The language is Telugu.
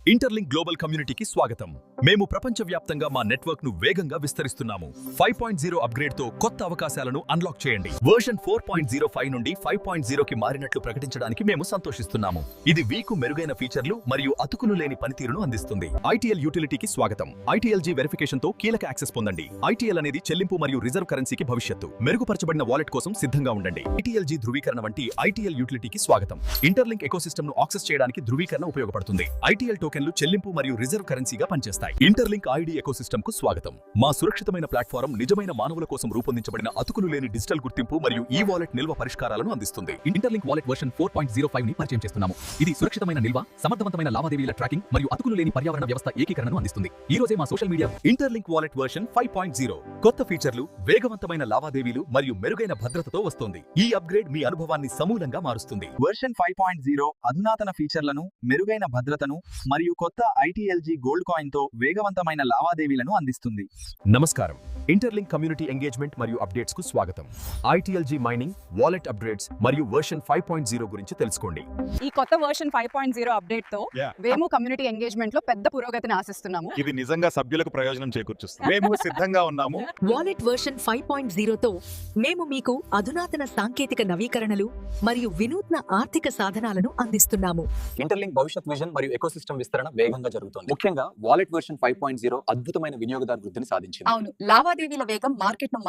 ఇంటర్లింక్ గ్లోబల్ కమ్యూనిటీకి స్వాగతం. మేము ప్రపంచవ్యాప్తంగా మా నెట్వర్క్ ను వేగంగా విస్తరిస్తున్నాము. 5.0 అప్గ్రేడ్ తో కొత్త అవకాశాలను అన్లాక్ చేయండి. వర్షన్ 4.05 నుండి 5.0 కి మారినట్లు ప్రకటించడానికి మేము సంతోషిస్తున్నాము. ఇది మీకు మెరుగైన ఫీచర్లు మరియు అతుకులు లేని పనితీరును అందిస్తుంది. ఐటీఎల్ యూటిలిటీకి స్వాగతం. ఐటీఎల్జీ వెరిఫికేషన్ తో కీలక యాక్సెస్ పొందండి. ఐటీఎల్ అనేది చెల్లింపు మరియు రిజర్వ్ కరెన్సీకి భవిష్యత్తు. మెరుగుపరచబడిన వాలెట్ కోసం సిద్ధంగా ఉండండి. ఐటీఎల్జీ ధృవీకరణ వంటి ఐటీఎల్ యూటిలిటీకి స్వాగతం. ఇంటర్లింక్ ఎకోసిస్టమ్ ను యాక్సెస్ చేయడానికి ధృవీకరణ ఉపయోగపడుతుంది. ఐటీఎల్ టోకెన్లు చెల్లింపు మరియు రిజర్వ్ కరెన్సీగా పనిచేస్తాయి. ఇంటర్లింక్ ఐడి ఎకోసిస్టమ్ కు స్వాగతం. మా సురక్షితమైన ప్లాట్ఫారం నిజమైన మానవుల కోసం రూపొందించబడిన అతుకులు లేని డిజిటల్ గుర్తింపు మరియు ఈ వాలెట్ నిల్వ పరిష్కారాలను అందిస్తుంది. ఇంటర్లింక్ వాలెట్ వర్షన్ 4.05 ని పరిచయం చేస్తున్నాము. ఇది సురక్షితమైన నిల్వ, సమర్థవంతమైన లావాదేవీల ట్రాకింగ్ మరియు అతుకులు లేని పర్యావరణ వ్యవస్థ ఏకీకరణను అందిస్తుంది. ఈ రోజే మా social media interlink wallet version 5.0 కొత్త ఫీచర్లు, వేగవంతమైన లావాదేవీలు మరియు మెరుగైన భద్రతతో వస్తోంది. ఈ అప్గ్రేడ్ మీ అనుభవాన్ని సమూలంగా మారుస్తుంది. వర్షన్ 5.0 అధునాతన ఫీచర్లను, మెరుగైన భద్రతను మరియు కొత్త ఐటీఎల్జీ గోల్డ్ కాయిన్ తో వేగవంతమైన లావాదేవీలను అందిస్తుంది. నమస్కారం. ఇంటర్లింక్ కమ్యూనిటీ ఎంగేజ్మెంట్ మరియు అప్డేట్స్ కు స్వాగతం. ఐటీఎల్జీ మైనింగ్, వాలెట్ అప్గ్రేడ్స్ మరియు వర్షన్ 5.0 గురించి తెలుసుకోండి. ఈ కొత్త వర్షన్ 5.0 అప్డేట్ తో వేము కమ్యూనిటీ ఎంగేజ్మెంట్ లో పెద్ద పురోగతిని ఆశిస్తున్నాము. ఇది నిజంగా సభ్యులకు ప్రయోజనం చేకూర్చుస్తుంది. మేము సిద్ధంగా ఉన్నాము. వాలెట్ వర్షన్ 5.0 తో మేము మీకు అధునాతన సాంకేతిక నవీకరణలు మరియు వినూత్న ఆర్థిక సాధనాలను అందిస్తున్నాము. ఇంటర్లింక్ భవిష్యత్ విజన్ మరియు ఎకోసిస్టమ్ విస్తరణ వేగంగా జరుగుతోంది. ముఖ్యంగా వాలెట్ వర్షన్ 5.0 అద్భుతమైన వినియోగదారు వృద్ధిని సాధించింది. అవును, లావాదేవీల వేగం మార్కెట్ ను